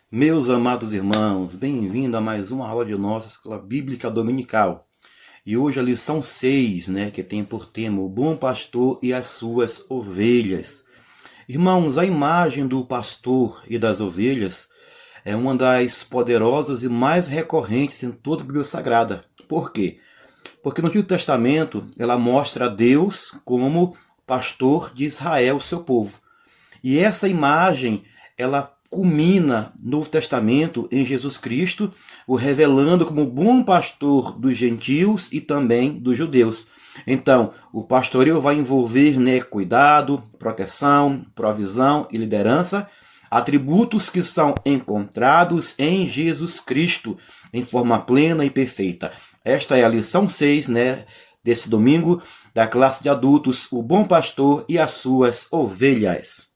Meus amados irmãos, bem-vindo a mais uma aula de nossa Escola Bíblica Dominical. E hoje a lição 6, que tem por tema o bom pastor e as suas ovelhas. Irmãos, a imagem do pastor e das ovelhas é uma das poderosas e mais recorrentes em toda a Bíblia Sagrada. Por quê? Porque no Antigo Testamento ela mostra Deus como pastor de Israel, seu povo. E essa imagem, ela culmina no Novo Testamento em Jesus Cristo, o revelando como bom pastor dos gentios e também dos judeus. Então, o pastoreio vai envolver cuidado, proteção, provisão e liderança, atributos que são encontrados em Jesus Cristo em forma plena e perfeita. Esta é a lição 6, desse domingo, da classe de adultos, o bom pastor e as suas ovelhas.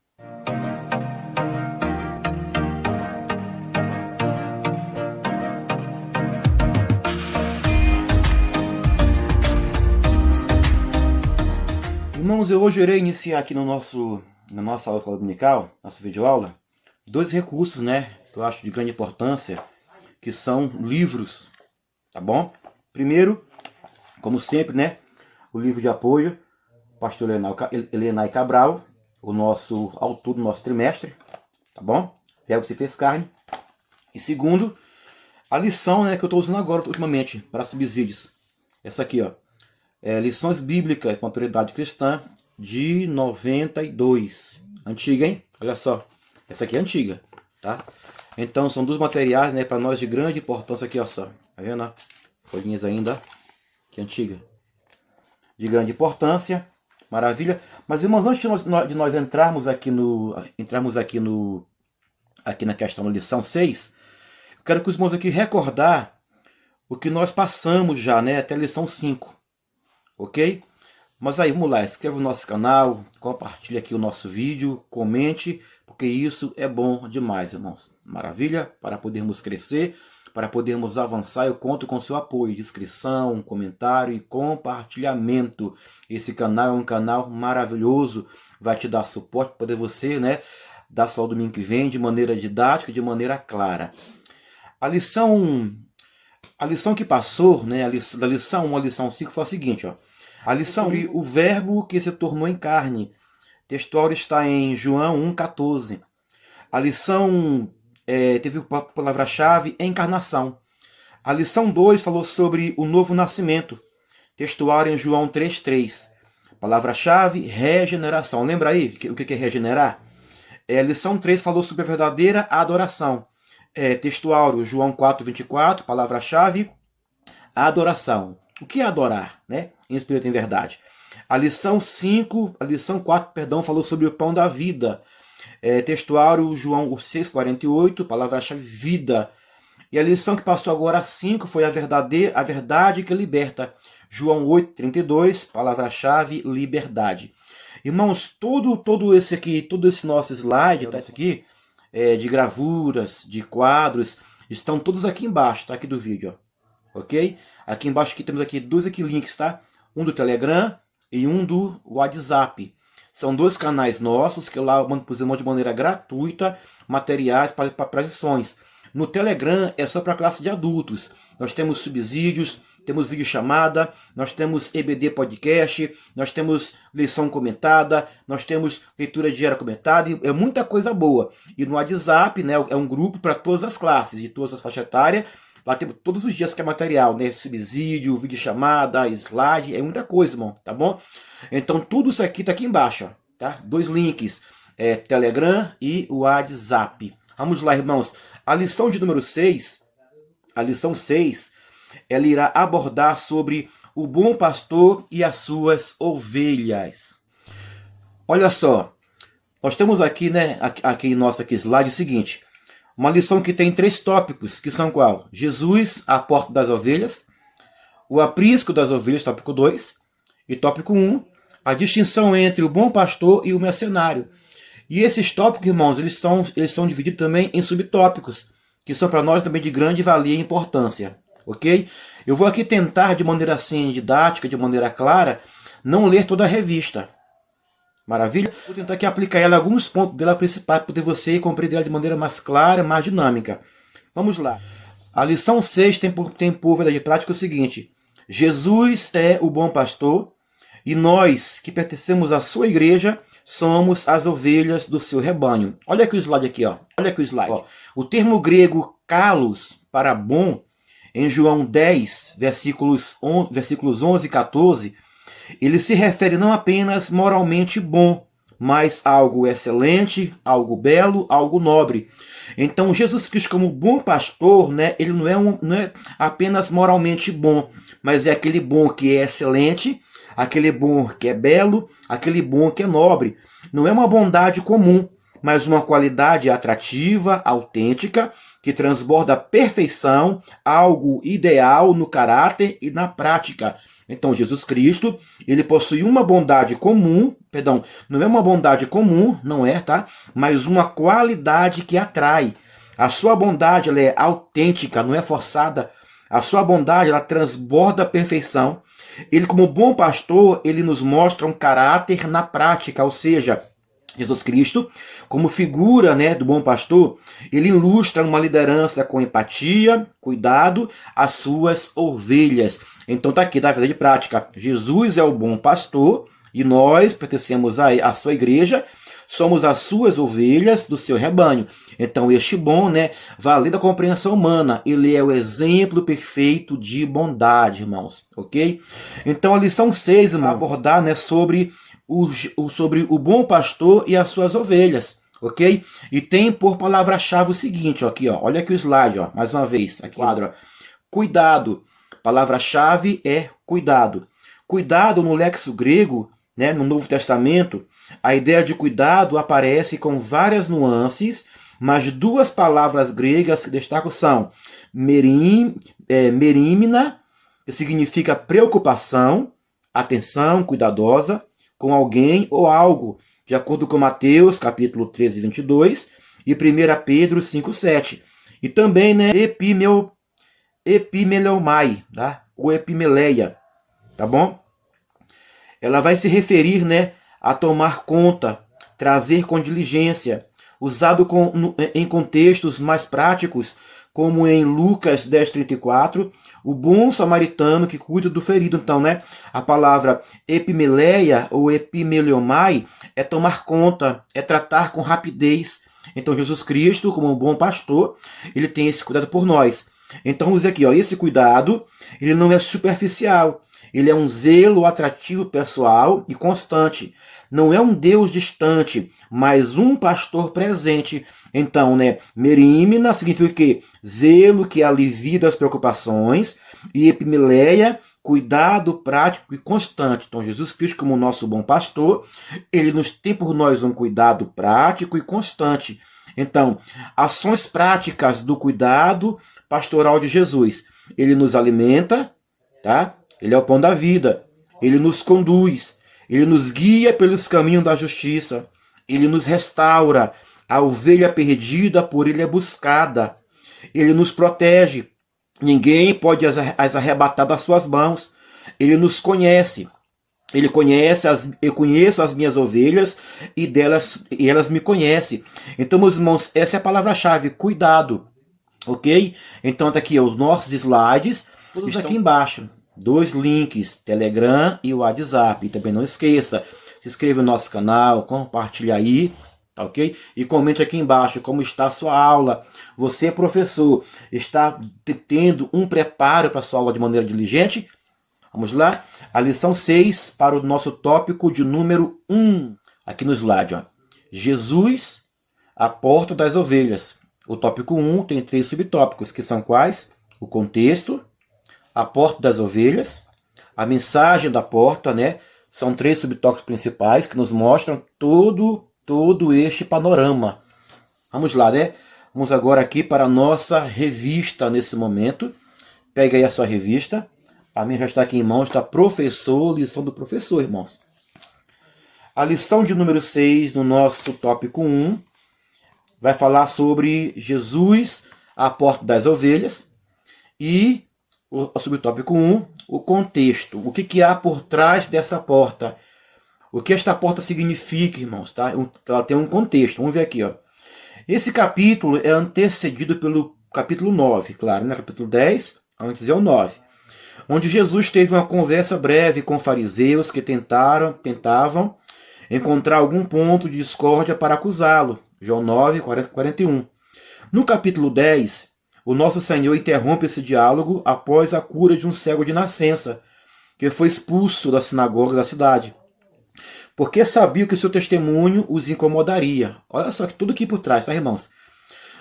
Irmãos, eu hoje irei iniciar aqui na nossa aula dominical, nossa videoaula, dois recursos, que eu acho de grande importância, que são livros, tá bom? Primeiro, como sempre, o livro de apoio, pastor Elenay Cabral, o nosso autor do nosso trimestre, tá bom? Verbo se fez carne. E segundo, a lição, que eu estou usando agora, ultimamente, para subsídios. Essa aqui, ó. Lições Bíblicas com Autoridade Cristã, de 92. Antiga, hein? Olha só. Essa aqui é antiga, tá? Então, são dois materiais, para nós de grande importância aqui, ó só. Tá vendo? Folhinhas ainda. Que antiga. De grande importância. Maravilha. Mas, irmãos, antes de nós entrarmos aqui na questão da lição 6, eu quero que os irmãos aqui recordar o que nós passamos já, até a lição 5. Ok? Mas aí, vamos lá, inscreva no nosso canal, compartilhe aqui o nosso vídeo, comente, porque isso é bom demais, irmãos. Maravilha? Para podermos crescer, para podermos avançar, eu conto com o seu apoio de inscrição, comentário e compartilhamento. Esse canal é um canal maravilhoso, vai te dar suporte para poder você, dar só o domingo que vem de maneira didática, de maneira clara. A lição que passou, da lição 1 à lição 5 foi a seguinte, ó. A lição sobre o verbo que se tornou em carne. Textual está em João 1,14. A lição teve a palavra-chave encarnação. A lição 2 falou sobre o novo nascimento. Textual em João 3,3. Palavra-chave regeneração. Lembra aí o que é regenerar? A lição 3 falou sobre a verdadeira adoração. Textual, João 4,24, palavra-chave, adoração. O que é adorar, em espírito e em verdade? A lição 4, falou sobre o pão da vida. Textual, João 6,48, palavra-chave, vida. E a lição que passou agora a 5 foi a verdade que liberta. João 8,32, palavra-chave, liberdade. Irmãos, todo esse nosso slide, esse aqui, de gravuras, de quadros, estão todos aqui embaixo, tá? Aqui do vídeo, ó. Ok? Aqui embaixo aqui temos aqui dois links, tá? Um do Telegram e um do WhatsApp. São dois canais nossos que lá eu mando para os irmãos de maneira gratuita materiais para as lições. No Telegram é só para a classe de adultos. Nós temos subsídios, temos videochamada, nós temos EBD podcast, nós temos lição comentada, nós temos leitura diária comentada, e é muita coisa boa. E no WhatsApp, é um grupo para todas as classes, de todas as faixas etárias. Lá temos todos os dias que é material, subsídio, videochamada, slide, é muita coisa, irmão, tá bom? Então tudo isso aqui tá aqui embaixo, ó, tá? Dois links, Telegram e WhatsApp. Vamos lá, irmãos. A lição de número 6, a lição 6, ela irá abordar sobre o bom pastor e as suas ovelhas. Olha só, nós temos aqui, aqui em nosso slide o seguinte, uma lição que tem 3 tópicos, que são qual? Jesus, a porta das ovelhas, o aprisco das ovelhas, tópico 2, e tópico 1, a distinção entre o bom pastor e o mercenário. E esses tópicos, irmãos, eles são divididos também em subtópicos, que são para nós também de grande valia e importância. Ok? Eu vou aqui tentar, de maneira assim didática, de maneira clara, não ler toda a revista. Maravilha? Vou tentar aqui aplicar ela alguns pontos dela principais para poder você compreender ela de maneira mais clara, mais dinâmica. Vamos lá. A lição 6 tem por verdade prática o seguinte: Jesus é o bom pastor e nós, que pertencemos à sua igreja, somos as ovelhas do seu rebanho. Olha aqui o slide aqui, ó. Olha aqui o slide. Ó. O termo grego kalos, para bom, em João 10, versículos 11 e 14, ele se refere não apenas moralmente bom, mas algo excelente, algo belo, algo nobre. Então Jesus Cristo, como bom pastor, né, ele não é apenas moralmente bom, mas é aquele bom que é excelente, aquele bom que é belo, aquele bom que é nobre. Não é uma bondade comum, mas uma qualidade atrativa, autêntica, que transborda a perfeição, algo ideal no caráter e na prática. Então, Jesus Cristo, ele possui uma bondade comum, perdão, não é uma bondade comum, não é, tá? Mas uma qualidade que atrai. A sua bondade, ela é autêntica, não é forçada. A sua bondade, ela transborda a perfeição. Ele, como bom pastor, ele nos mostra um caráter na prática, ou seja, Jesus Cristo, como figura, né, do bom pastor, ele ilustra uma liderança com empatia, cuidado às suas ovelhas. Então tá aqui, da verdade prática. Jesus é o bom pastor e nós pertencemos à sua igreja, somos as suas ovelhas do seu rebanho. Então este bom, né, vai além da compreensão humana, ele é o exemplo perfeito de bondade, irmãos, ok? Então a lição 6 vai abordar, né, sobre o bom pastor e as suas ovelhas, ok? E tem por palavra-chave o seguinte, ó, aqui, ó, olha aqui o slide, ó, mais uma vez, aqui, quadro, ó, cuidado. Palavra-chave é cuidado. Cuidado no léxico grego, né, no Novo Testamento, a ideia de cuidado aparece com várias nuances, mas duas palavras gregas que destacam são merimna, que significa preocupação, atenção cuidadosa, com alguém ou algo, de acordo com Mateus, capítulo 13, 22, e 1 Pedro 5, 7. E também, né, epimeleomai, tá? Ou epimeleia, tá bom? Ela vai se referir, né, a tomar conta, trazer com diligência, usado em contextos mais práticos, como em Lucas 10:34, o bom samaritano que cuida do ferido. Então, né, a palavra epimeleia ou epimeleomai é tomar conta, é tratar com rapidez. Então, Jesus Cristo, como um bom pastor, ele tem esse cuidado por nós. Então, vamos dizer aqui, ó, esse cuidado, ele não é superficial, ele é um zelo atrativo pessoal e constante. Não é um Deus distante, mas um pastor presente. Então, né, merimna significa que zelo que alivia as preocupações, e epimeleia, cuidado prático e constante. Então, Jesus Cristo, como nosso bom pastor, ele nos tem por nós um cuidado prático e constante. Então, ações práticas do cuidado pastoral de Jesus. Ele nos alimenta, tá? Ele é o pão da vida. Ele nos conduz. Ele nos guia pelos caminhos da justiça. Ele nos restaura. A ovelha perdida por ele é buscada. Ele nos protege. Ninguém pode as arrebatar das suas mãos. Ele nos conhece. Eu conheço as minhas ovelhas e elas me conhecem. Então, meus irmãos, essa é a palavra-chave, cuidado. Ok? Então tá aqui os nossos slides, todos aqui embaixo. 2 links, Telegram e o WhatsApp. E também não esqueça, se inscreva no nosso canal, compartilhe aí, tá ok? E comente aqui embaixo como está a sua aula. Você, professor, está tendo um preparo para a sua aula de maneira diligente? Vamos lá? A lição 6 para o nosso tópico de número 1. Aqui no slide, ó. Jesus, a porta das ovelhas. O tópico 1 tem 3 subtópicos, que são quais? O contexto, a porta das ovelhas, a mensagem da porta, né? São 3 subtópicos principais que nos mostram todo este panorama. Vamos lá, né? Vamos agora aqui para a nossa revista nesse momento. Pega aí a sua revista. A minha já está aqui em mãos, está professor, lição do professor, irmãos. A lição de número 6, no nosso tópico 1, vai falar sobre Jesus, a porta das ovelhas, e o subtópico 1, o contexto. O que há por trás dessa porta? O que esta porta significa, irmãos, tá? Ela tem um contexto. Vamos ver aqui, ó. Esse capítulo é antecedido pelo capítulo 9, claro, né? Capítulo 10, antes é o 9. Onde Jesus teve uma conversa breve com fariseus que tentavam encontrar algum ponto de discórdia para acusá-lo. João 9, 40, 41. No capítulo 10, o nosso Senhor interrompe esse diálogo após a cura de um cego de nascença, que foi expulso da sinagoga da cidade, porque sabia que o seu testemunho os incomodaria. Olha só que tudo aqui por trás, tá, irmãos?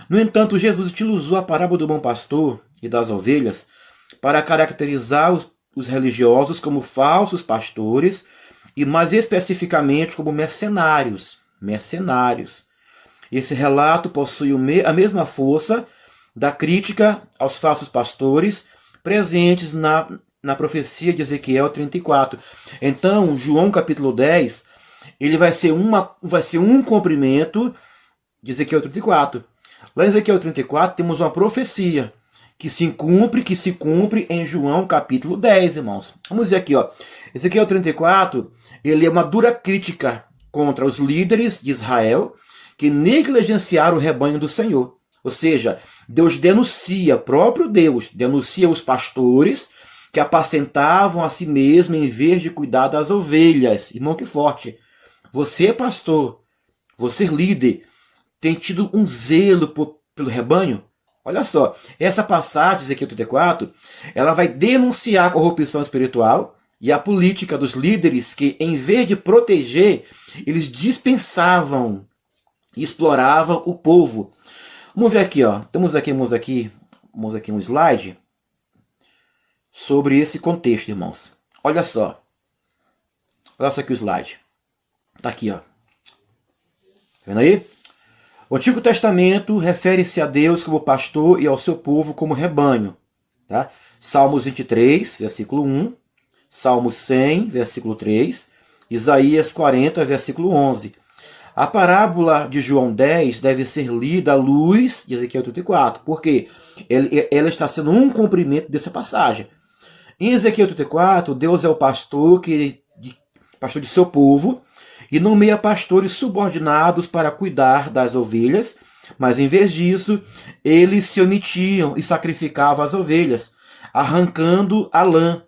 No entanto, Jesus utilizou a parábola do bom pastor e das ovelhas para caracterizar os religiosos como falsos pastores e, mais especificamente, como mercenários. Esse relato possui a mesma força da crítica aos falsos pastores presentes na profecia de Ezequiel 34. Então, João capítulo 10, ele vai ser um cumprimento de Ezequiel 34. Lá em Ezequiel 34 temos uma profecia que se cumpre em João capítulo 10, irmãos. Vamos ver aqui, ó. Ezequiel 34, ele é uma dura crítica contra os líderes de Israel que negligenciaram o rebanho do Senhor. Ou seja, Deus denuncia, próprio Deus denuncia os pastores que apacentavam a si mesmo em vez de cuidar das ovelhas. Irmão, que forte. Você, pastor, você, líder, tem tido um zelo pelo rebanho? Olha só, essa passagem, Ezequiel 34, ela vai denunciar a corrupção espiritual e a política dos líderes que, em vez de proteger, eles dispensavam e exploravam o povo. Vamos ver aqui, ó. Temos aqui um slide sobre esse contexto, irmãos. Olha só. Olha só aqui o slide. Tá aqui, ó. Tá vendo aí? O Antigo Testamento refere-se a Deus como pastor e ao seu povo como rebanho. Tá? Salmos 23, versículo 1. Salmos 100, versículo 3. Isaías 40, versículo 11. A parábola de João 10 deve ser lida à luz de Ezequiel 34, porque ela está sendo um cumprimento dessa passagem. Em Ezequiel 34, Deus é o pastor de seu povo, e nomeia pastores subordinados para cuidar das ovelhas, mas em vez disso, eles se omitiam e sacrificavam as ovelhas, arrancando a lã.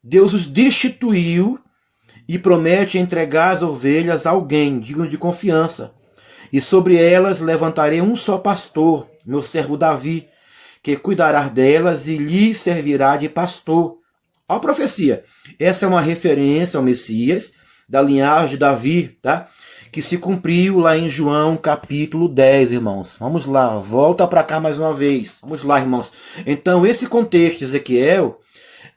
Deus os destituiu e promete entregar as ovelhas a alguém digno de confiança. E sobre elas levantarei um só pastor, meu servo Davi, que cuidará delas e lhes servirá de pastor. Olha a profecia. Essa é uma referência ao Messias, da linhagem de Davi, tá? Que se cumpriu lá em João capítulo 10, irmãos. Vamos lá, volta para cá mais uma vez. Vamos lá, irmãos. Então, esse contexto de Ezequiel,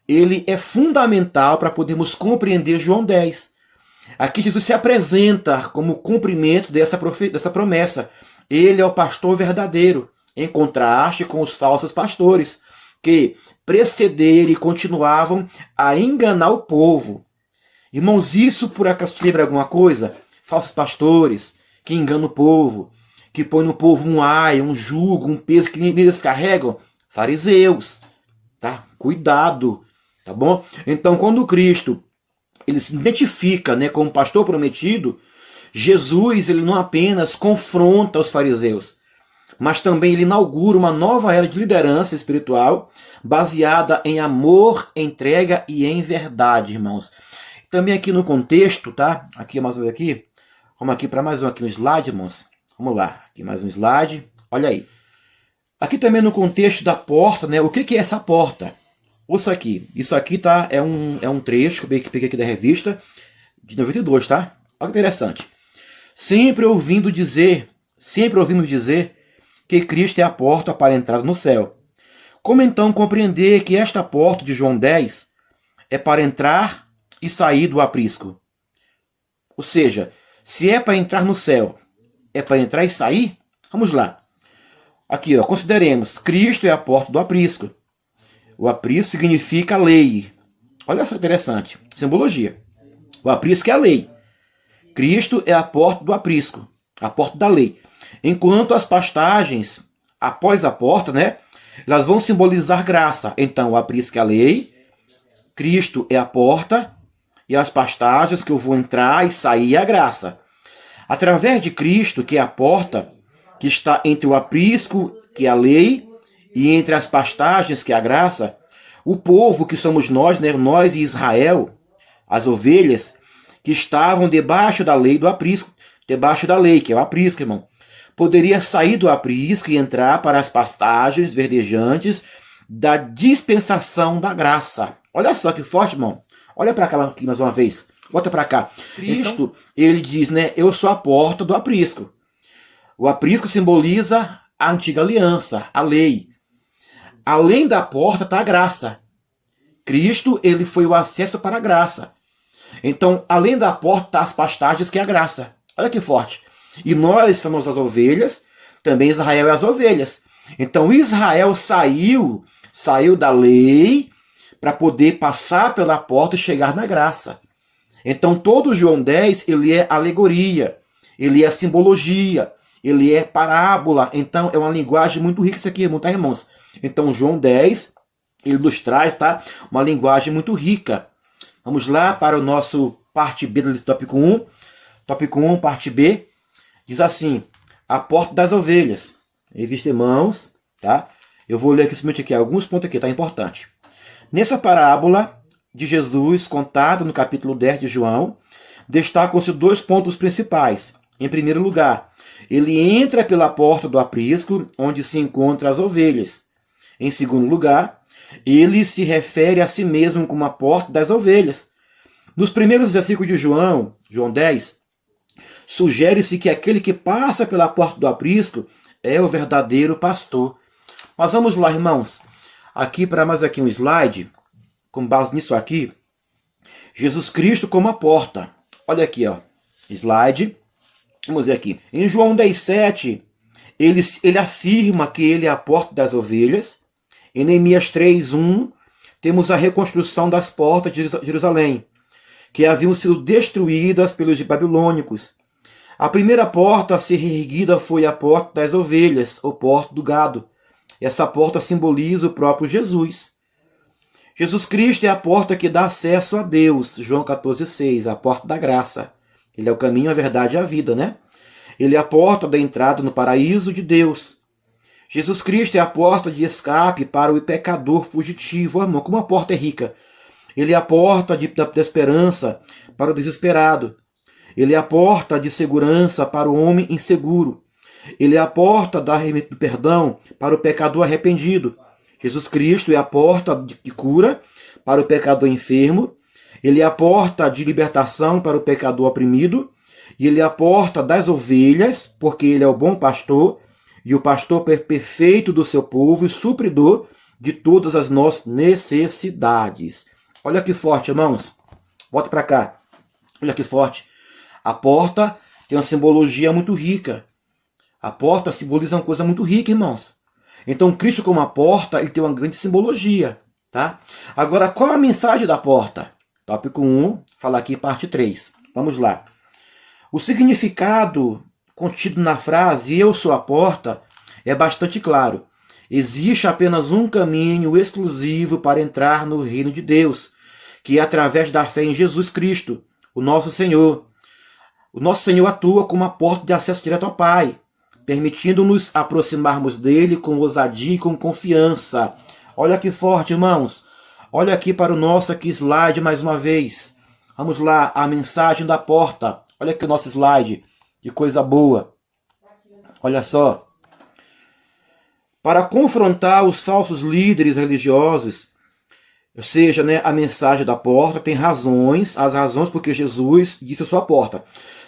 ele é fundamental para podermos compreender João 10. Aqui Jesus se apresenta como cumprimento dessa promessa. Ele é o pastor verdadeiro, em contraste com os falsos pastores, que precederam e continuavam a enganar o povo. Irmãos, isso por acaso te lembra alguma coisa? Falsos pastores que enganam o povo, que põem no povo um ai, um jugo, um peso que nem eles carregam. Fariseus, tá? Cuidado, tá bom? Então, quando Cristo ele se identifica, né, como pastor prometido, Jesus ele não apenas confronta os fariseus, mas também ele inaugura uma nova era de liderança espiritual baseada em amor, entrega e em verdade, irmãos. Também aqui no contexto, tá? Aqui mais um aqui. Vamos aqui para mais um slide, irmãos. Vamos lá, aqui mais um slide. Olha aí. Aqui também no contexto da porta, né? O que é essa porta? Ouça aqui. Isso aqui, tá? É um trecho que eu peguei aqui da revista de 92, tá? Olha que interessante. Sempre ouvimos dizer que Cristo é a porta para a entrada no céu. Como então compreender que esta porta de João 10 é para entrar e sair do aprisco? Ou seja, se é para entrar no céu, é para entrar e sair? Vamos lá. Aqui, ó, consideremos, Cristo é a porta do aprisco. O aprisco significa lei. Olha só que interessante, simbologia. O aprisco é a lei. Cristo é a porta do aprisco, a porta da lei. Enquanto as pastagens, após a porta, né, elas vão simbolizar graça. Então, o aprisco é a lei, Cristo é a porta, e as pastagens que eu vou entrar e sair é a graça. Através de Cristo, que é a porta, que está entre o aprisco, que é a lei, e entre as pastagens, que é a graça, o povo, que somos nós, né, nós e Israel, as ovelhas, que estavam debaixo da lei do aprisco, debaixo da lei, que é o aprisco, irmão, poderia sair do aprisco e entrar para as pastagens verdejantes da dispensação da graça. Olha só que forte, irmão. Olha para cá aqui mais uma vez. Volta para cá. Cristo, ele diz, né, eu sou a porta do aprisco. O aprisco simboliza a antiga aliança, a lei. Além da porta está a graça. Cristo, ele foi o acesso para a graça. Então, além da porta está as pastagens, que é a graça. Olha que forte. E nós somos as ovelhas, também Israel é as ovelhas. Então, Israel saiu da lei para poder passar pela porta e chegar na graça. Então, todo João 10, ele é alegoria, ele é simbologia, ele é parábola. Então, é uma linguagem muito rica isso aqui, tá, irmãos? Então, João 10, ele nos traz, tá, uma linguagem muito rica. Vamos lá para o nosso parte B do tópico 1. Tópico 1, parte B. Diz assim, a porta das ovelhas. Revista Irmãos, tá? Eu vou ler aqui simplesmente aqui, alguns pontos aqui, tá? Importante. Nessa parábola de Jesus, contada no capítulo 10 de João, destacam-se dois pontos principais. Em primeiro lugar, ele entra pela porta do aprisco, onde se encontram as ovelhas. Em segundo lugar, ele se refere a si mesmo como a porta das ovelhas. Nos primeiros versículos de João 10, sugere-se que aquele que passa pela porta do aprisco é o verdadeiro pastor. Mas vamos lá, irmãos. Aqui para mais aqui um slide, com base nisso aqui, Jesus Cristo como a porta. Olha aqui, ó, slide. Vamos ver aqui. Em João 10,7, ele afirma que ele é a porta das ovelhas. Em Neemias 3,1, temos a reconstrução das portas de Jerusalém, que haviam sido destruídas pelos babilônicos. A primeira porta a ser reerguida foi a porta das ovelhas, ou porta do gado. Essa porta simboliza o próprio Jesus. Jesus Cristo é a porta que dá acesso a Deus, João 14,6, a porta da graça. Ele é o caminho, a verdade e a vida, né? Ele é a porta da entrada no paraíso de Deus. Jesus Cristo é a porta de escape para o pecador fugitivo. Oh, irmão, como a porta é rica. Ele é a porta da esperança para o desesperado. Ele é a porta de segurança para o homem inseguro. Ele é a porta do perdão para o pecador arrependido. Jesus Cristo é a porta de cura para o pecador enfermo. Ele é a porta de libertação para o pecador oprimido. E ele é a porta das ovelhas, porque ele é o bom pastor e o pastor perfeito do seu povo e supridor de todas as nossas necessidades. Olha que forte, irmãos. Volta para cá. Olha que forte. A porta tem uma simbologia muito rica. A porta simboliza uma coisa muito rica, irmãos. Então, Cristo como a porta, ele tem uma grande simbologia, tá? Agora, qual é a mensagem da porta? Tópico 1, fala aqui parte 3. Vamos lá. O significado contido na frase "eu sou a porta" é bastante claro. Existe apenas um caminho exclusivo para entrar no reino de Deus, que é através da fé em Jesus Cristo, o nosso Senhor. O nosso Senhor atua como a porta de acesso direto ao Pai, permitindo-nos aproximarmos dele com ousadia e com confiança. Olha que forte, irmãos. Olha aqui para o nosso slide mais uma vez. Vamos lá, a mensagem da porta. Olha aqui o nosso slide. Que coisa boa. Olha só. Para confrontar os falsos líderes religiosos, ou seja, né, a mensagem da porta tem razões, as razões porque Jesus disse a sua porta.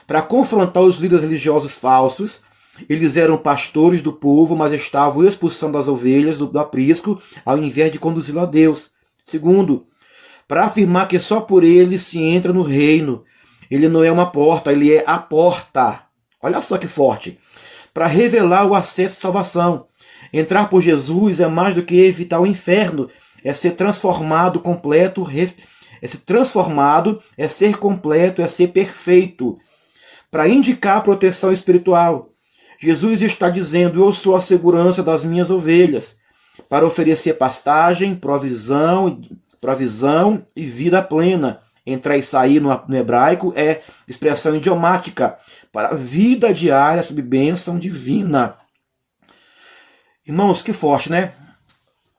Para confrontar os líderes religiosos falsos, eles eram pastores do povo, mas estavam expulsando as ovelhas do aprisco ao invés de conduzi-lo a Deus. Segundo, para afirmar que só por ele se entra no reino. Ele não é uma porta, ele é a porta. Olha só que forte. Para revelar o acesso à salvação. Entrar por Jesus é mais do que evitar o inferno. É ser transformado completo, é ser transformado, é ser completo, é ser perfeito. Para indicar a proteção espiritual. Jesus está dizendo, eu sou a segurança das minhas ovelhas. Para oferecer pastagem, provisão e vida plena. entrar e sair no hebraico, é expressão idiomática para a vida diária sob bênção divina. Irmãos, que forte, né?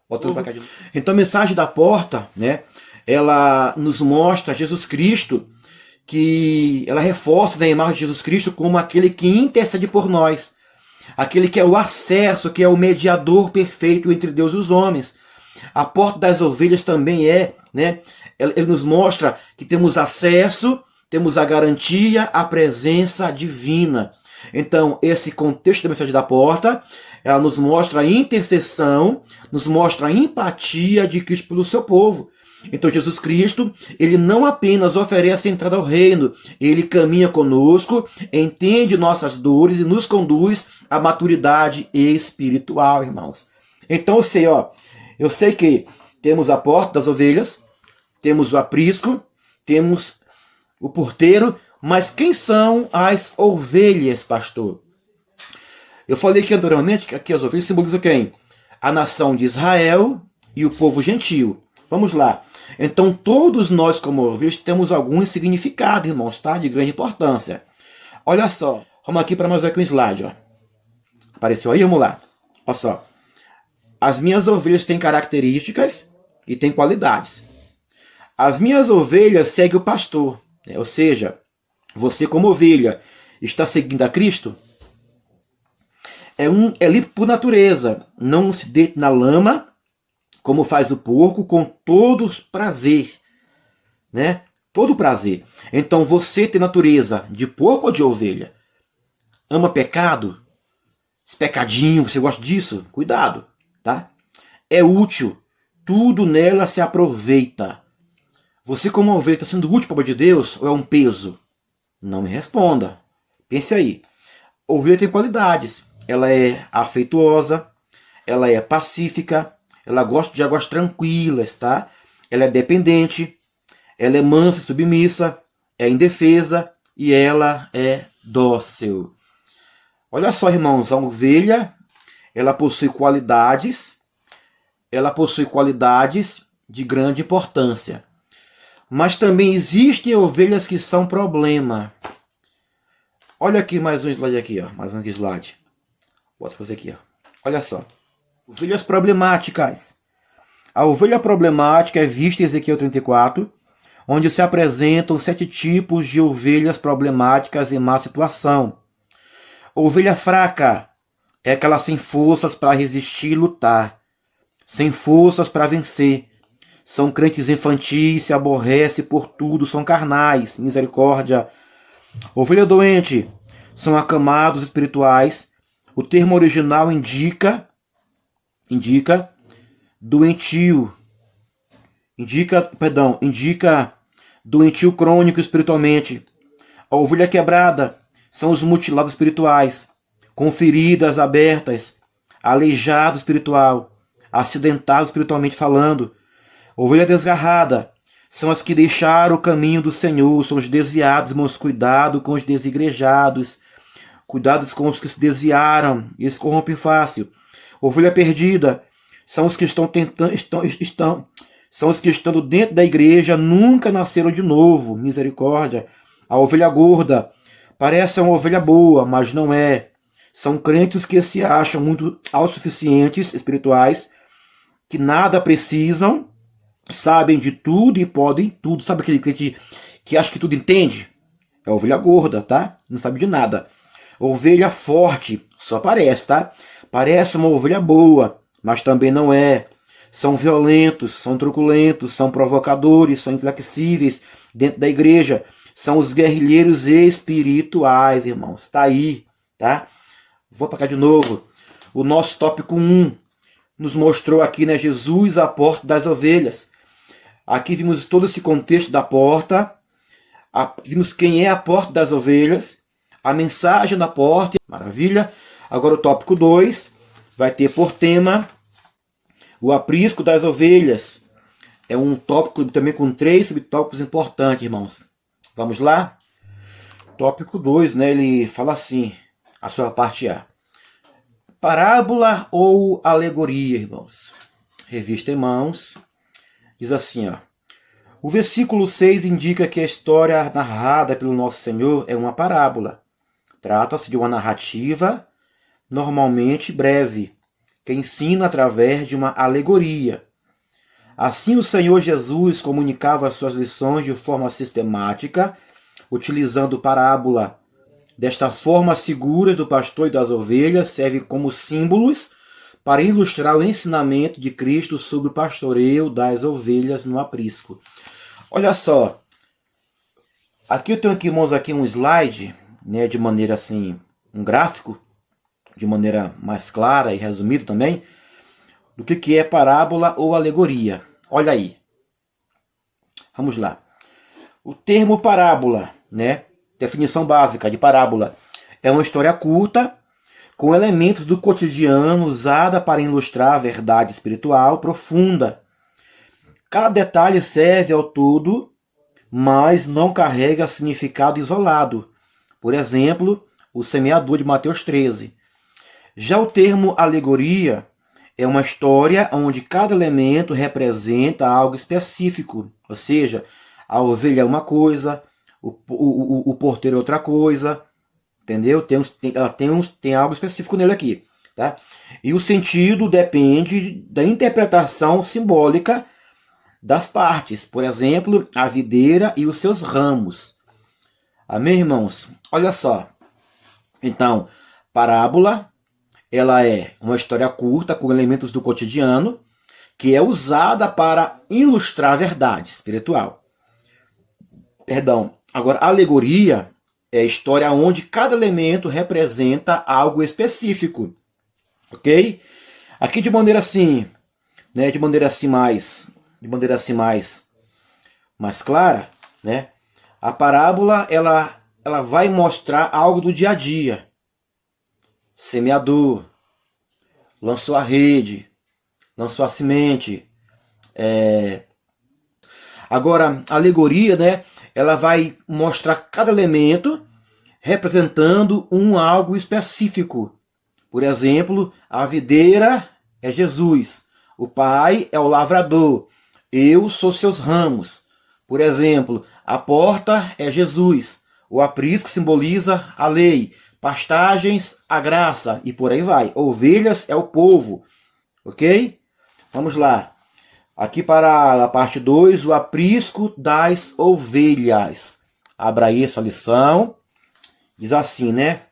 Voltando para cá de novo. Então a mensagem da porta, né? Ela nos mostra Jesus Cristo, que ela reforça, né, a imagem de Jesus Cristo como aquele que intercede por nós, aquele que é o acesso, que é o mediador perfeito entre Deus e os homens. A porta das ovelhas também é, né? Ele nos mostra que temos acesso, temos a garantia, a presença divina. Então, esse contexto da mensagem da porta, ela nos mostra a intercessão, nos mostra a empatia de Cristo pelo seu povo. Então, Jesus Cristo, ele não apenas oferece a entrada ao reino, ele caminha conosco, entende nossas dores e nos conduz à maturidade espiritual, irmãos. Então, eu sei que temos a porta das ovelhas, temos o aprisco, temos o porteiro, mas quem são as ovelhas, pastor? Eu falei aqui anteriormente que aqui as ovelhas simbolizam quem? A nação de Israel e o povo gentil. Vamos lá. Então todos nós como ovelhas temos algum significado, irmãos, tá? De grande importância. Olha só, vamos aqui para mais aqui um slide, ó. Apareceu aí? Vamos lá. Olha só. As minhas ovelhas têm características e têm qualidades. As minhas ovelhas seguem o pastor, né? Ou seja, você como ovelha está seguindo a Cristo? É livre por natureza, não se deite na lama, como faz o porco, com todo prazer, né? Todo prazer. Então você tem natureza de porco ou de ovelha? Ama pecado? Esse pecadinho, você gosta disso? Cuidado, tá? É útil, tudo nela se aproveita. Você como ovelha está sendo útil para a obra de Deus ou é um peso? Não me responda. Pense aí. Ovelha tem qualidades. Ela é afetuosa, ela é pacífica, ela gosta de águas tranquilas, tá? Ela é dependente, ela é mansa e submissa, é indefesa e ela é dócil. Olha só, irmãos, a ovelha, ela possui qualidades de grande importância. Mas também existem ovelhas que são problema. Olha aqui mais um slide aqui, ó, mais um slide. Bota você aqui, ó. Olha só. Ovelhas problemáticas. A ovelha problemática é vista em Ezequiel 34, onde se apresentam 7 tipos de ovelhas problemáticas em má situação. Ovelha fraca é aquela sem forças para resistir e lutar, sem forças para vencer. São crentes infantis, se aborrecem por tudo, são carnais, misericórdia. Ovelha doente são acamados espirituais. O termo original indica doentio. Indica doentio crônico espiritualmente. A ovelha quebrada são os mutilados espirituais, com feridas abertas, aleijado espiritual, acidentado espiritualmente falando. Ovelha desgarrada são as que deixaram o caminho do Senhor, são os desviados, irmãos, cuidado com os desigrejados, cuidados com os que se desviaram, eles corrompem fácil. Ovelha perdida são os que são os que estando dentro da igreja nunca nasceram de novo, misericórdia. A ovelha gorda parece uma ovelha boa, mas não é. São crentes que se acham muito autossuficientes espirituais, que nada precisam, sabem de tudo e podem tudo. Sabe aquele crente que acha que tudo entende? É a ovelha gorda, tá? Não sabe de nada. Ovelha forte, só parece, tá? Parece uma ovelha boa, mas também não é. São violentos, são truculentos, são provocadores, são inflexíveis dentro da igreja. São os guerrilheiros espirituais, irmãos. Tá aí, tá? Vou para cá de novo. O nosso tópico 1 nos mostrou aqui, né? Jesus, a porta das ovelhas. Aqui vimos todo esse contexto da porta. Vimos quem é a porta das ovelhas. A mensagem da porta. Maravilha. Agora o tópico 2 vai ter por tema o aprisco das ovelhas. É um tópico também com 3 subtópicos importantes, irmãos. Vamos lá? Tópico 2, né? Ele fala assim, a sua parte A. Parábola ou alegoria, irmãos? Revista em mãos. Diz assim, ó. O versículo 6 indica que a história narrada pelo nosso Senhor é uma parábola. Trata-se de uma narrativa, normalmente breve, que ensina através de uma alegoria. Assim, o Senhor Jesus comunicava as suas lições de forma sistemática, utilizando parábola. Desta forma, as figuras do pastor e das ovelhas servem como símbolos para ilustrar o ensinamento de Cristo sobre o pastoreio das ovelhas no aprisco. Olha só, aqui eu tenho aqui, irmãos, aqui um slide, né, de maneira assim, um gráfico, de maneira mais clara e resumida também, do que é parábola ou alegoria. Olha aí. Vamos lá. O termo parábola, né, definição básica de parábola, é uma história curta, com elementos do cotidiano usada para ilustrar a verdade espiritual profunda. Cada detalhe serve ao todo, mas não carrega significado isolado. Por exemplo, o semeador de Mateus 13. Já o termo alegoria é uma história onde cada elemento representa algo específico, ou seja, a ovelha é uma coisa, o porteiro é outra coisa, entendeu? Tem algo específico nele aqui. Tá? E o sentido depende da interpretação simbólica das partes, por exemplo, a videira e os seus ramos. Amém, irmãos? Olha só. Então, parábola, ela é uma história curta com elementos do cotidiano, que é usada para ilustrar a verdade espiritual. Agora, alegoria é a história onde cada elemento representa algo específico. Ok? Aqui de maneira assim, né, de maneira assim mais clara, né? A parábola ela vai mostrar algo do dia a dia. Semeador lançou a rede, lançou a semente. Agora, a alegoria, né? Ela vai mostrar cada elemento representando algo específico. Por exemplo, a videira é Jesus, o Pai é o lavrador, eu sou seus ramos. Por exemplo, a porta é Jesus, o aprisco simboliza a lei, pastagens a graça e por aí vai. Ovelhas é o povo, ok? Vamos lá. Aqui para a parte 2, o aprisco das ovelhas. Abra aí essa lição. Diz assim, né?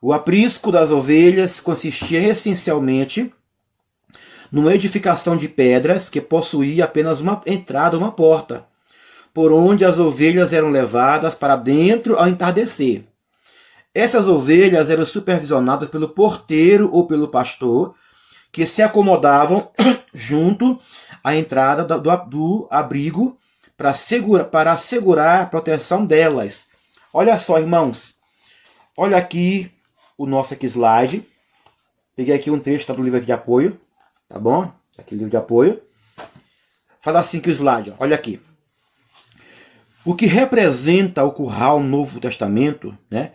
O aprisco das ovelhas consistia essencialmente numa edificação de pedras que possuía apenas uma entrada, uma porta, por onde as ovelhas eram levadas para dentro ao entardecer. Essas ovelhas eram supervisionadas pelo porteiro ou pelo pastor, que se acomodavam junto à entrada do abrigo para assegurar a proteção delas. Olha só, irmãos. Olha aqui o nosso slide. Peguei aqui um texto do livro aqui de apoio. Tá bom? Aqui o livro de apoio. Fala assim que o slide. Olha aqui. O que representa o curral no Novo Testamento, né?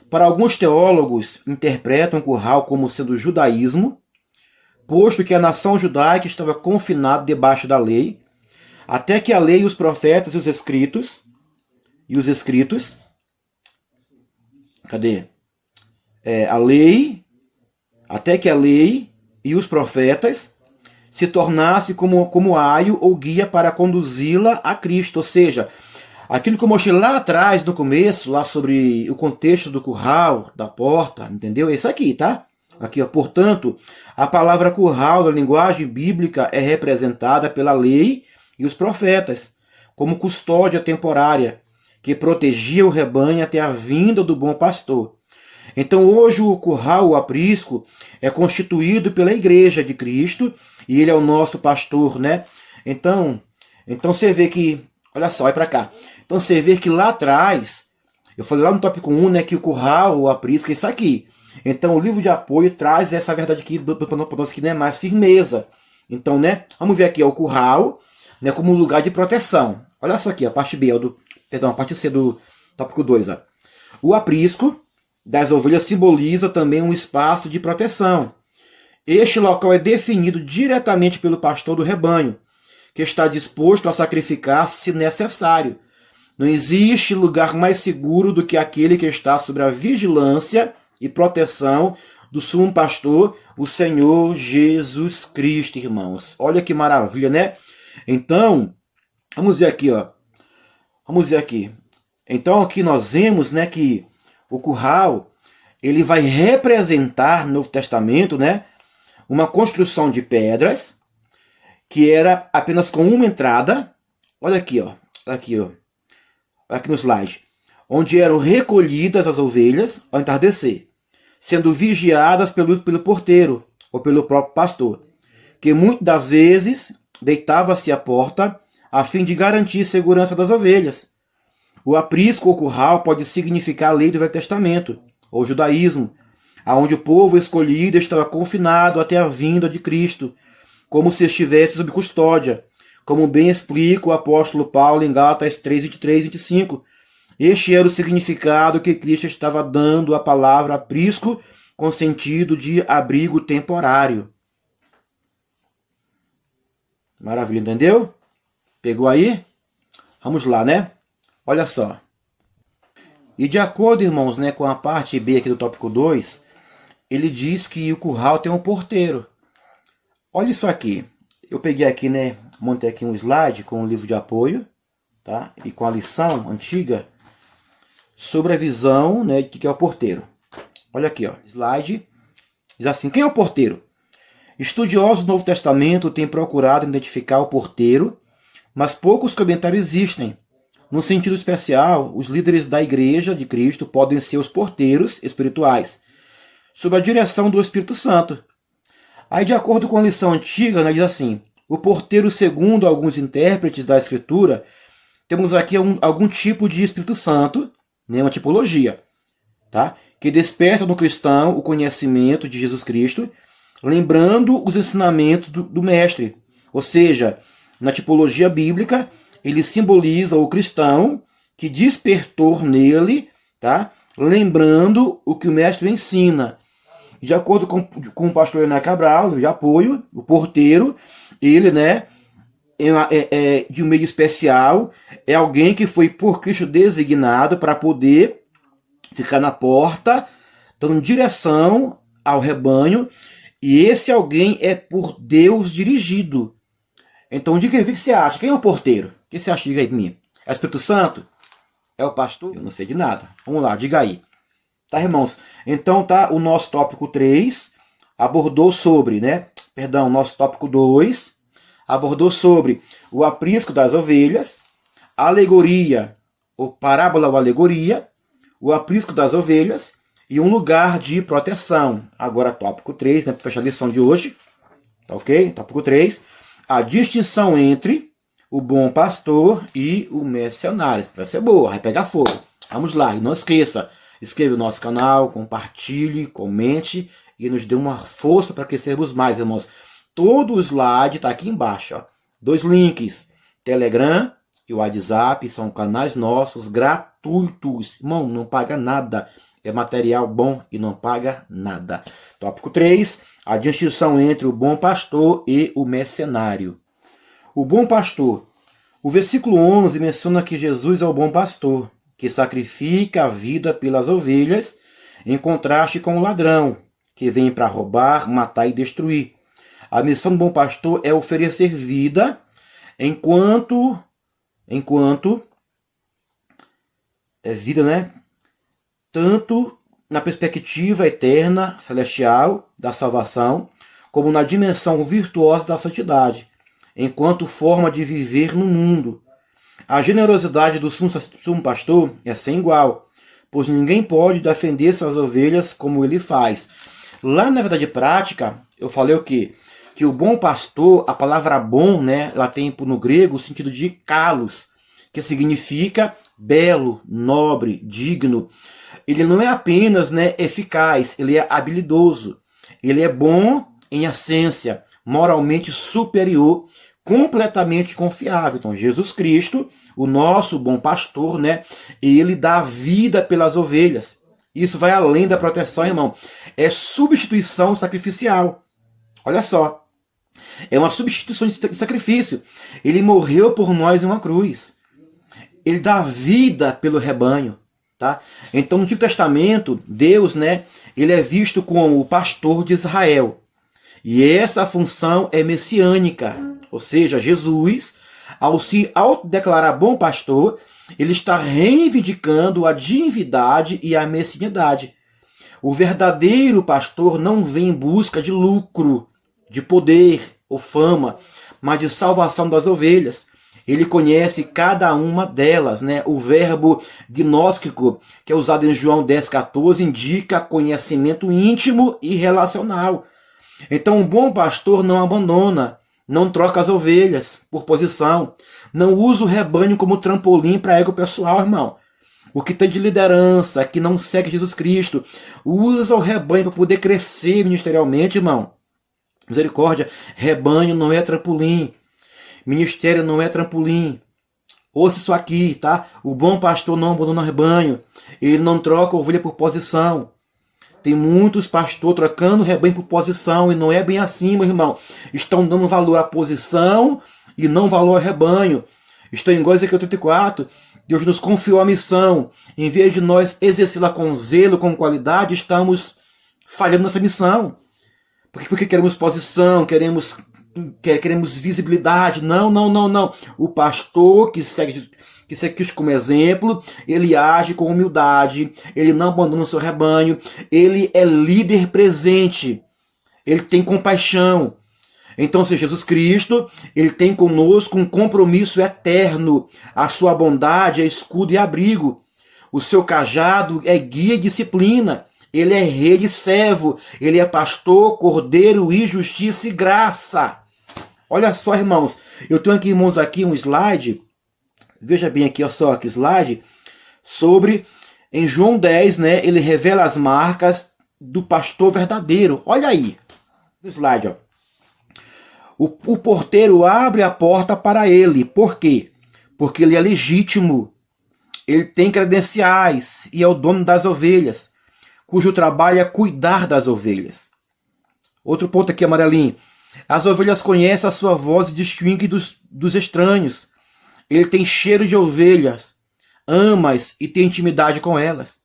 Para alguns teólogos, interpretam o curral como sendo o judaísmo, posto que a nação judaica estava confinada debaixo da lei, até que a lei, os profetas e os escritos, a lei, até que a lei e os profetas se tornasse como aio ou guia para conduzi-la a Cristo. Ou seja, aquilo que eu mostrei lá atrás, no começo, lá sobre o contexto do curral, da porta, entendeu? É isso aqui, tá? Aqui, ó. Portanto, a palavra curral, na linguagem bíblica, é representada pela lei e os profetas, como custódia temporária, que protegia o rebanho até a vinda do bom pastor. Então, hoje, o curral, o aprisco, é constituído pela igreja de Cristo, e ele é o nosso pastor, né? Então você vê que, olha só, vai para cá. Então você vê que lá atrás, eu falei lá no tópico 1, né, que o curral, o aprisco, é isso aqui. Então o livro de apoio traz essa verdade aqui para nós que né, mais firmeza. Então, né, vamos ver aqui ó, o curral, né, como lugar de proteção. Olha só aqui, a parte B, a parte C do tópico 2. Ó. O aprisco das ovelhas simboliza também um espaço de proteção. Este local é definido diretamente pelo pastor do rebanho, que está disposto a sacrificar se necessário. Não existe lugar mais seguro do que aquele que está sob a vigilância e proteção do sumo pastor, o Senhor Jesus Cristo, irmãos. Olha que maravilha, né? Então, vamos ver aqui, ó. Vamos ver aqui. Então, aqui nós vemos, né, que o curral, ele vai representar no Novo Testamento, né, uma construção de pedras, que era apenas com uma entrada. Olha aqui, ó. Aqui, ó. Aqui no slide. Onde eram recolhidas as ovelhas ao entardecer, sendo vigiadas pelo porteiro ou pelo próprio pastor, que muitas das vezes deitava-se à porta a fim de garantir segurança das ovelhas. O aprisco ou curral pode significar a lei do Velho Testamento, ou judaísmo, aonde o povo escolhido estava confinado até a vinda de Cristo, como se estivesse sob custódia, como bem explica o apóstolo Paulo em Gálatas 3, 23 e 25. Este era o significado que Cristo estava dando à palavra aprisco, com sentido de abrigo temporário. Maravilha, entendeu? Pegou aí? Vamos lá, né? Olha só. E de acordo, irmãos, né, com a parte B aqui do tópico 2, ele diz que o curral tem um porteiro. Olha isso aqui. Eu peguei aqui, né, montei aqui um slide com um livro de apoio, tá? E com a lição antiga sobre a visão, né, de que é o porteiro. Olha aqui, ó, slide. Diz assim: quem é o porteiro? Estudiosos do Novo Testamento têm procurado identificar o porteiro, mas poucos comentários existem. No sentido especial, os líderes da Igreja de Cristo podem ser os porteiros espirituais, sob a direção do Espírito Santo. Aí, de acordo com a lição antiga, né, diz assim: o porteiro, segundo alguns intérpretes da Escritura, temos aqui algum tipo de Espírito Santo, né, uma tipologia, tá? Que desperta no cristão o conhecimento de Jesus Cristo, lembrando os ensinamentos do Mestre. Ou seja, na tipologia bíblica, ele simboliza o cristão que despertou nele, tá? Lembrando o que o Mestre ensina. De acordo com o pastor Renan Cabral, de apoio, o porteiro, ele, né, é de um meio especial, é alguém que foi por Cristo designado para poder ficar na porta, dando direção ao rebanho, e esse alguém é por Deus dirigido. Então diga aí, o que você acha? Quem é o porteiro? O que você acha? Diga aí pra mim. É o Espírito Santo? É o pastor? Eu não sei de nada. Vamos lá, diga aí. Tá, irmãos? Então tá, o nosso tópico 3 abordou sobre, né? Perdão, nosso tópico 2 abordou sobre o aprisco das ovelhas, a alegoria, ou parábola ou alegoria, o aprisco das ovelhas e um lugar de proteção. Agora tópico 3, né? Para fechar a lição de hoje. Tá ok? Tópico 3. A distinção entre o bom pastor e o mercenário. Isso vai ser boa, vai pegar fogo. Vamos lá, e não esqueça, inscreva no nosso canal, compartilhe, comente e nos dê uma força para crescermos mais, irmãos. Todo o slide está aqui embaixo, ó. 2 links, Telegram e o WhatsApp, são canais nossos gratuitos. Irmão, não paga nada. É material bom e não paga nada. Tópico 3, a distinção entre o bom pastor e o mercenário. O bom pastor. O versículo 11 menciona que Jesus é o bom pastor, que sacrifica a vida pelas ovelhas, em contraste com o ladrão, que vem para roubar, matar e destruir. A missão do bom pastor é oferecer vida enquanto é vida, né? Tanto na perspectiva eterna, celestial, da salvação, como na dimensão virtuosa da santidade, enquanto forma de viver no mundo. A generosidade do sumo pastor é sem igual, pois ninguém pode defender suas ovelhas como ele faz. Lá na verdade prática, eu falei o quê? Que o bom pastor, a palavra bom, né, ela tem no grego o sentido de kalos, que significa belo, nobre, digno. Ele não é apenas, né, eficaz, ele é habilidoso. Ele é bom em essência, moralmente superior, completamente confiável. Então, Jesus Cristo, o nosso bom pastor, né, ele dá vida pelas ovelhas. Isso vai além da proteção, irmão. É substituição sacrificial. Olha só. É uma substituição de sacrifício. Ele morreu por nós em uma cruz. Ele dá vida pelo rebanho. Tá? Então, no Antigo Testamento, Deus, né, ele é visto como o pastor de Israel. E essa função é messiânica. Ou seja, Jesus, ao se autodeclarar bom pastor, ele está reivindicando a divindade e a messianidade. O verdadeiro pastor não vem em busca de lucro, de poder ou fama, mas de salvação das ovelhas. Ele conhece cada uma delas, né? O verbo gnóstico, que é usado em João 10,14, indica conhecimento íntimo e relacional. Então, um bom pastor não abandona, não troca as ovelhas por posição, não usa o rebanho como trampolim para ego pessoal, irmão. O que tem de liderança, que não segue Jesus Cristo, usa o rebanho para poder crescer ministerialmente, irmão. Misericórdia, rebanho não é trampolim. Ministério não é trampolim. Ouça isso aqui, tá? O bom pastor não abandona o rebanho. Ele não troca a ovelha por posição. Tem muitos pastores trocando o rebanho por posição e não é bem assim, meu irmão. Estão dando valor à posição e não valor ao rebanho. Estou em Ezequiel 34. Deus nos confiou a missão. Em vez de nós exercê-la com zelo, com qualidade, estamos falhando nessa missão. Porque queremos posição, queremos visibilidade. Não. O pastor que segue Cristo como exemplo, ele age com humildade, ele não abandona o seu rebanho, ele é líder presente, ele tem compaixão. Então, se Jesus Cristo, ele tem conosco um compromisso eterno. A sua bondade é escudo e abrigo. O seu cajado é guia e disciplina. Ele é rei e servo. Ele é pastor, cordeiro e justiça e graça. Olha só, irmãos. Eu tenho aqui, irmãos, aqui um slide. Veja bem aqui, olha só, que slide. Sobre, em João 10, né? Ele revela as marcas do pastor verdadeiro. Olha aí. No slide, ó. O porteiro abre a porta para ele. Por quê? Porque ele é legítimo. Ele tem credenciais e é o dono das ovelhas, cujo trabalho é cuidar das ovelhas. Outro ponto aqui, amarelinho. As ovelhas conhecem a sua voz e distinguem dos estranhos. Ele tem cheiro de ovelhas, ama-as e tem intimidade com elas.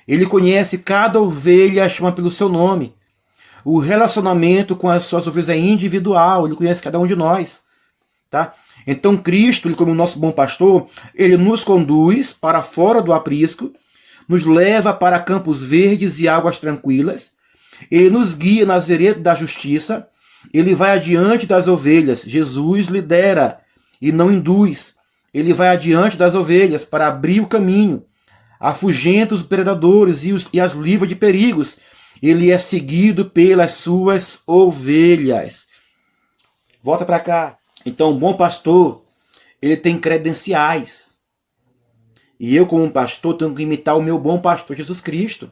Ele conhece cada ovelha, chama pelo seu nome. O relacionamento com as suas ovelhas é individual, ele conhece cada um de nós. Tá? Então Cristo, ele como nosso bom pastor, ele nos conduz para fora do aprisco, nos leva para campos verdes e águas tranquilas, ele nos guia nas veredas da justiça, ele vai adiante das ovelhas. Jesus lidera e não induz. Ele vai adiante das ovelhas para abrir o caminho, afugenta os predadores e as livra de perigos. Ele é seguido pelas suas ovelhas. Volta para cá. Então, o bom pastor, ele tem credenciais. E eu, como pastor, tenho que imitar o meu bom pastor, Jesus Cristo.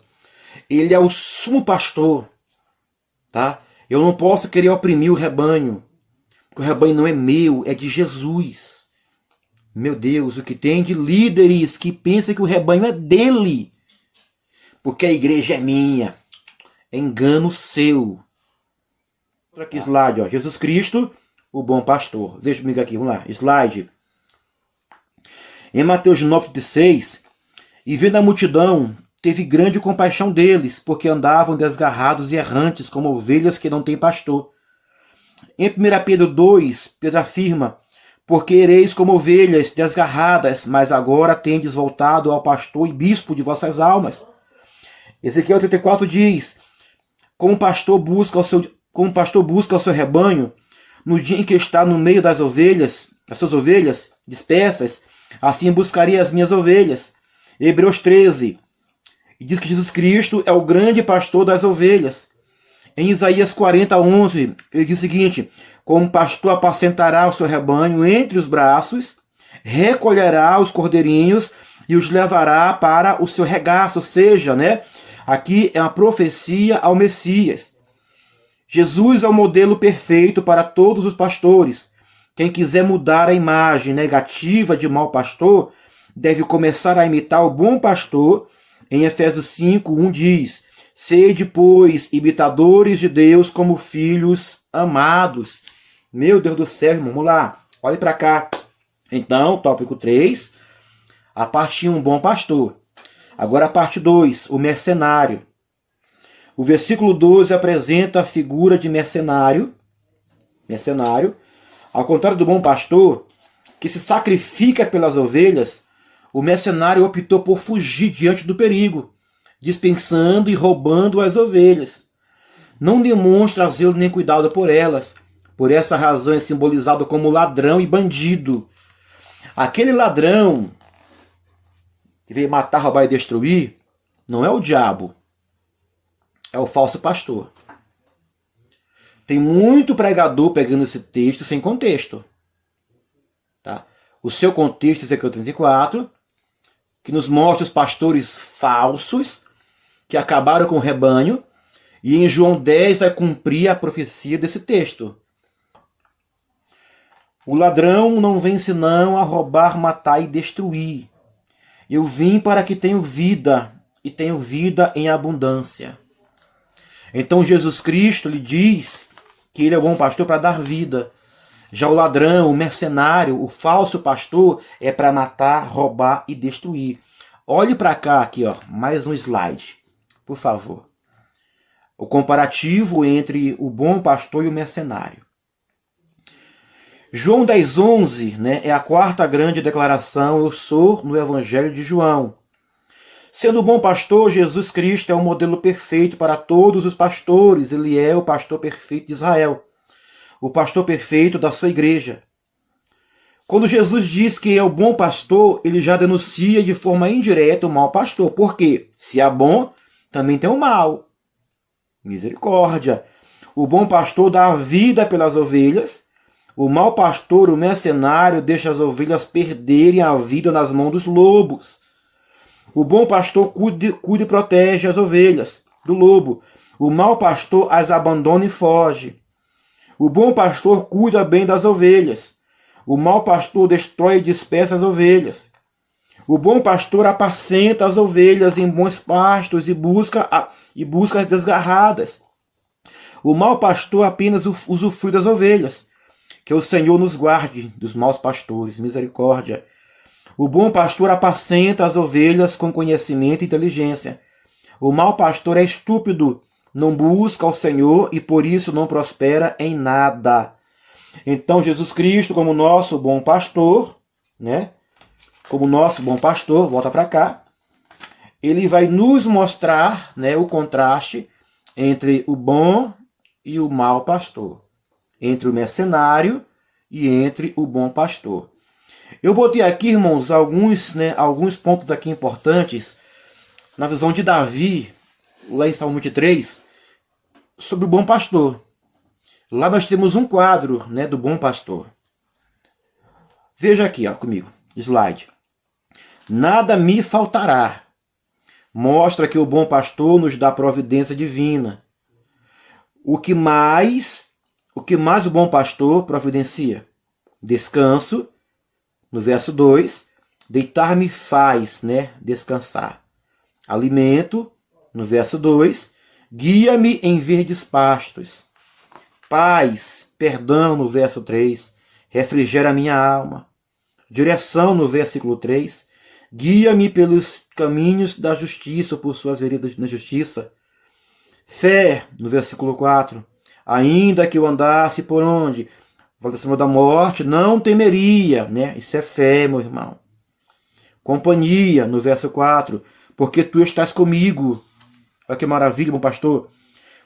Ele é o sumo pastor. Tá? Eu não posso querer oprimir o rebanho. Porque o rebanho não é meu, é de Jesus. Meu Deus, o que tem de líderes que pensam que o rebanho é dele. Porque a igreja é minha. É engano seu. Outro aqui, slide, ó. Jesus Cristo, o bom pastor. Veja comigo aqui, vamos lá. Slide. Em Mateus 9,36, e vendo a multidão, teve grande compaixão deles, porque andavam desgarrados e errantes, como ovelhas que não têm pastor. Em 1 Pedro 2, Pedro afirma, porque ereis como ovelhas desgarradas, mas agora tendes voltado ao pastor e bispo de vossas almas. Ezequiel 34 diz, como o pastor busca o seu rebanho, no dia em que está no meio das ovelhas, as suas ovelhas dispersas, assim buscaria as minhas ovelhas. Hebreus 13, e diz que Jesus Cristo é o grande pastor das ovelhas. Em Isaías 40:11, ele diz o seguinte, como pastor apacentará o seu rebanho entre os braços, recolherá os cordeirinhos e os levará para o seu regaço, ou seja, né? Aqui é uma profecia ao Messias. Jesus é o modelo perfeito para todos os pastores. Quem quiser mudar a imagem negativa de mau pastor, deve começar a imitar o bom pastor. Em Efésios 5:1 diz, sede, pois, imitadores de Deus como filhos amados. Meu Deus do céu, irmão, vamos lá. Olhe para cá. Então, tópico 3, a parte 1, bom pastor. Agora a parte 2, o mercenário. O versículo 12 apresenta a figura de mercenário. Ao contrário do bom pastor, que se sacrifica pelas ovelhas, o mercenário optou por fugir diante do perigo, dispensando e roubando as ovelhas. Não demonstra zelo nem cuidado por elas. Por essa razão é simbolizado como ladrão e bandido. Aquele ladrão que veio matar, roubar e destruir, não é o diabo, é o falso pastor. Tem muito pregador pegando esse texto sem contexto. Tá? O seu contexto, Ezequiel 34, que nos mostra os pastores falsos que acabaram com o rebanho, e em João 10 vai cumprir a profecia desse texto. O ladrão não vem senão a roubar, matar e destruir. Eu vim para que tenham vida, e tenham vida em abundância. Então Jesus Cristo lhe diz que ele é o bom pastor para dar vida. Já o ladrão, o mercenário, o falso pastor é para matar, roubar e destruir. Olhe para cá, aqui, ó, mais um slide, por favor. O comparativo entre o bom pastor e o mercenário. João 10,11, né, é a quarta grande declaração, eu sou, no Evangelho de João. Sendo o bom pastor, Jesus Cristo é o modelo perfeito para todos os pastores. Ele é o pastor perfeito de Israel, o pastor perfeito da sua igreja. Quando Jesus diz que é o bom pastor, ele já denuncia de forma indireta o mau pastor. Por quê? Se há bom, também tem o mal. Misericórdia. O bom pastor dá a vida pelas ovelhas. O mau pastor, o mercenário, deixa as ovelhas perderem a vida nas mãos dos lobos. O bom pastor cuida e protege as ovelhas do lobo. O mau pastor as abandona e foge. O bom pastor cuida bem das ovelhas. O mau pastor destrói e dispersa as ovelhas. O bom pastor apacenta as ovelhas em bons pastos e busca as desgarradas. O mau pastor apenas usufrui das ovelhas. Que o Senhor nos guarde dos maus pastores. Misericórdia. O bom pastor apacenta as ovelhas com conhecimento e inteligência. O mau pastor é estúpido, não busca ao Senhor e por isso não prospera em nada. Então Jesus Cristo, como nosso bom pastor, né? Como nosso bom pastor, volta para cá, ele vai nos mostrar, né, o contraste entre o bom e o mau pastor, entre o mercenário e entre o bom pastor. Eu botei aqui, irmãos, alguns pontos aqui importantes na visão de Davi, lá em Salmo 23, sobre o bom pastor. Lá nós temos um quadro, né, do bom pastor. Veja aqui, ó, comigo, slide. Nada me faltará. Mostra que o bom pastor nos dá providência divina. O que mais o bom pastor providencia? Descanso. No verso 2, deitar-me faz, né, descansar. Alimento, no verso 2, guia-me em verdes pastos. Paz, perdão, no verso 3, refrigera a minha alma. Direção, no versículo 3, guia-me pelos caminhos da justiça, por suas veredas na justiça. Fé, no versículo 4, ainda que eu andasse por onde? Vale da morte, não temeria, né? Isso é fé, meu irmão. Companhia, no verso 4, porque tu estás comigo. Olha que maravilha, bom pastor.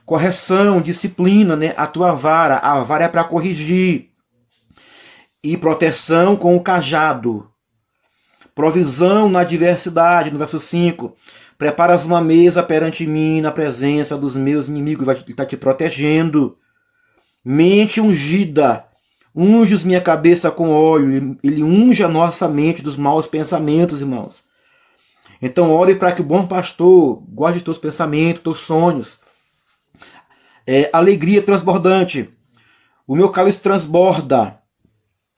Correção, disciplina, né? A tua vara. A vara é para corrigir. E proteção com o cajado. Provisão na adversidade, no verso 5. Preparas uma mesa perante mim na presença dos meus inimigos. Ele está te protegendo. Mente ungida. Unges minha cabeça com óleo. Ele unge a nossa mente dos maus pensamentos, irmãos. Então ore para que o bom pastor guarde teus pensamentos, teus sonhos. Alegria transbordante. O meu cálice transborda.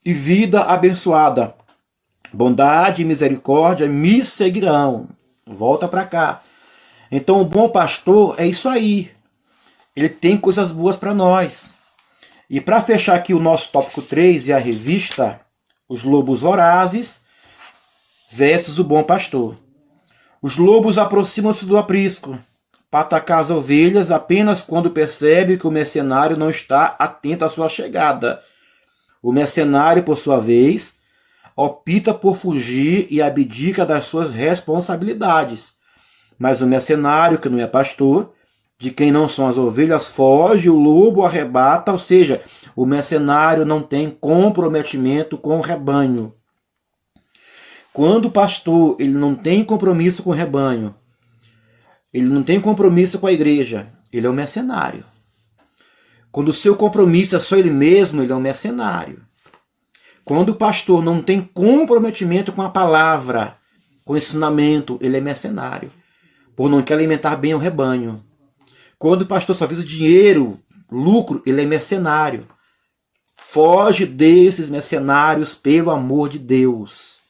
E vida abençoada. Bondade e misericórdia me seguirão. Volta para cá. Então o bom pastor é isso aí. Ele tem coisas boas para nós. E para fechar aqui o nosso tópico 3 e a revista, os lobos vorazes versus o bom pastor. Os lobos aproximam-se do aprisco para atacar as ovelhas apenas quando percebe que o mercenário não está atento à sua chegada. O mercenário, por sua vez, opta por fugir e abdica das suas responsabilidades. Mas o mercenário, que não é pastor, de quem não são as ovelhas, foge, o lobo arrebata, ou seja, o mercenário não tem comprometimento com o rebanho. Quando o pastor ele não tem compromisso com o rebanho, ele não tem compromisso com a igreja, ele é um mercenário. Quando o seu compromisso é só ele mesmo, ele é um mercenário. Quando o pastor não tem comprometimento com a palavra, com o ensinamento, ele é mercenário, por não querer alimentar bem o rebanho. Quando o pastor só visa dinheiro, lucro, ele é mercenário. Foge desses mercenários pelo amor de Deus.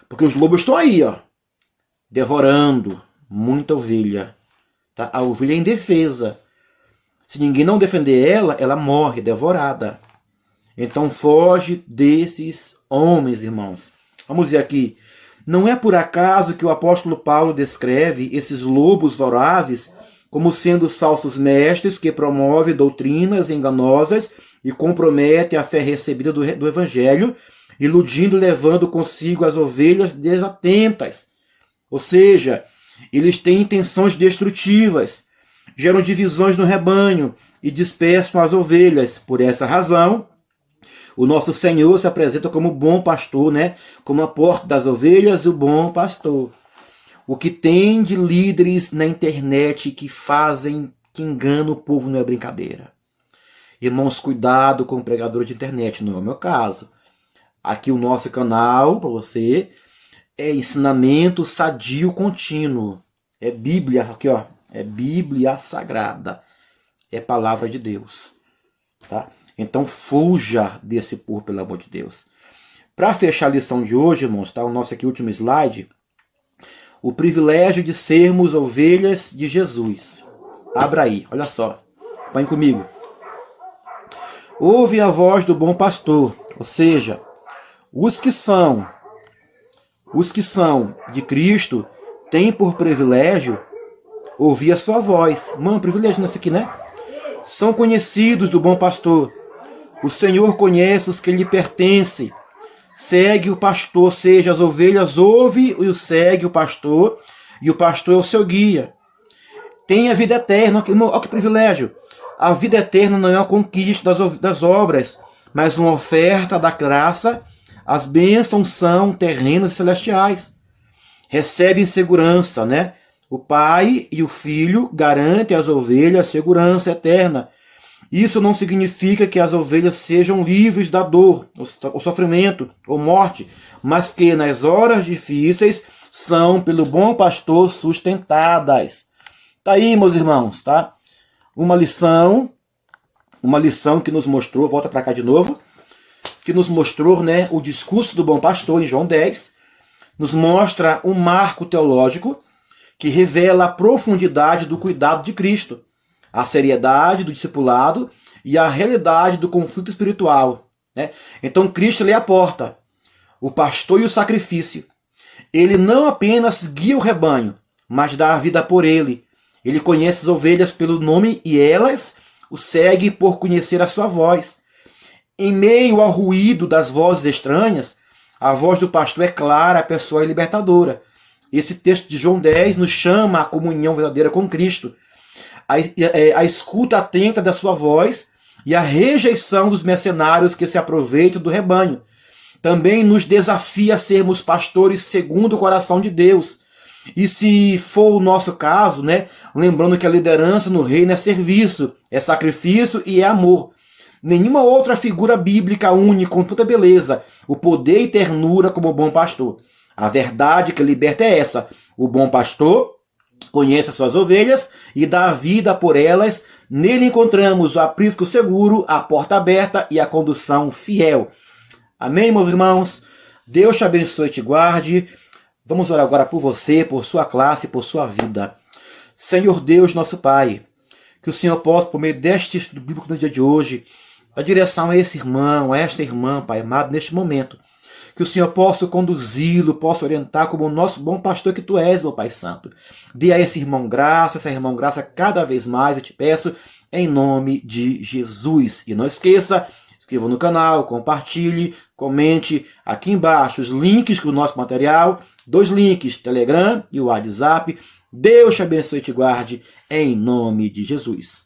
Porque os lobos estão aí, ó, devorando muita ovelha. Tá? A ovelha é indefesa. Se ninguém não defender ela, ela morre, devorada. Então foge desses homens, irmãos. Vamos ver aqui. Não é por acaso que o apóstolo Paulo descreve esses lobos vorazes como sendo falsos mestres que promovem doutrinas enganosas e comprometem a fé recebida do Evangelho, iludindo e levando consigo as ovelhas desatentas. Ou seja, eles têm intenções destrutivas, geram divisões no rebanho e dispersam as ovelhas. Por essa razão, o nosso Senhor se apresenta como bom pastor, né? Como a porta das ovelhas, o bom pastor. O que tem de líderes na internet que enganam o povo não é brincadeira. Irmãos, cuidado com o pregador de internet, não é o meu caso. Aqui o nosso canal, para você, é ensinamento sadio contínuo. É Bíblia, aqui ó, é Bíblia Sagrada. É palavra de Deus. Tá? Então fuja desse povo, pelo amor de Deus. Para fechar a lição de hoje, irmãos, tá? O nosso aqui último slide. O privilégio de sermos ovelhas de Jesus. Abra aí, olha só. Põe comigo. Ouve a voz do bom pastor, ou seja, os que são de Cristo têm por privilégio ouvir a sua voz. Mano, privilégio nisso aqui, né? São conhecidos do bom pastor. O Senhor conhece os que lhe pertencem. Segue o pastor, ou seja, as ovelhas ouvem e segue o pastor é o seu guia. Tem a vida eterna, olha que privilégio. A vida eterna não é uma conquista das obras, mas uma oferta da graça. As bênçãos são terrenas e celestiais. Recebem segurança, né? O Pai e o Filho garantem às ovelhas segurança eterna. Isso não significa que as ovelhas sejam livres da dor, o sofrimento ou morte, mas que nas horas difíceis são pelo bom pastor sustentadas. Tá aí, meus irmãos, tá? Uma lição que nos mostrou, volta para cá de novo, que nos mostrou, né, o discurso do bom pastor em João 10, nos mostra um marco teológico que revela a profundidade do cuidado de Cristo, a seriedade do discipulado e a realidade do conflito espiritual. Né? Então Cristo ele é a porta, o pastor e o sacrifício. Ele não apenas guia o rebanho, mas dá a vida por ele. Ele conhece as ovelhas pelo nome e elas o seguem por conhecer a sua voz. Em meio ao ruído das vozes estranhas, a voz do pastor é clara, a pessoa é libertadora. Esse texto de João 10 nos chama à comunhão verdadeira com Cristo. A escuta atenta da sua voz e a rejeição dos mercenários que se aproveitam do rebanho. Também nos desafia a sermos pastores segundo o coração de Deus. E se for o nosso caso, né, lembrando que a liderança no reino é serviço, é sacrifício e é amor. Nenhuma outra figura bíblica une com toda beleza o poder e ternura como o bom pastor. A verdade que liberta é essa. O bom pastor conhece as suas ovelhas e dá a vida por elas. Nele encontramos o aprisco seguro, a porta aberta e a condução fiel. Amém, meus irmãos? Deus te abençoe e te guarde. Vamos orar agora por você, por sua classe, por sua vida. Senhor Deus, nosso Pai, que o Senhor possa, por meio deste estudo bíblico no dia de hoje, a direção a esse irmão, a esta irmã, Pai amado, neste momento. Que o Senhor possa conduzi-lo, possa orientar como o nosso bom pastor que Tu és, meu Pai Santo. Dê a esse irmão graça, essa irmã graça cada vez mais, eu te peço, em nome de Jesus. E não esqueça, inscreva no canal, compartilhe, comente aqui embaixo os links do nosso material, 2 links, Telegram e o WhatsApp. Deus te abençoe e te guarde, em nome de Jesus.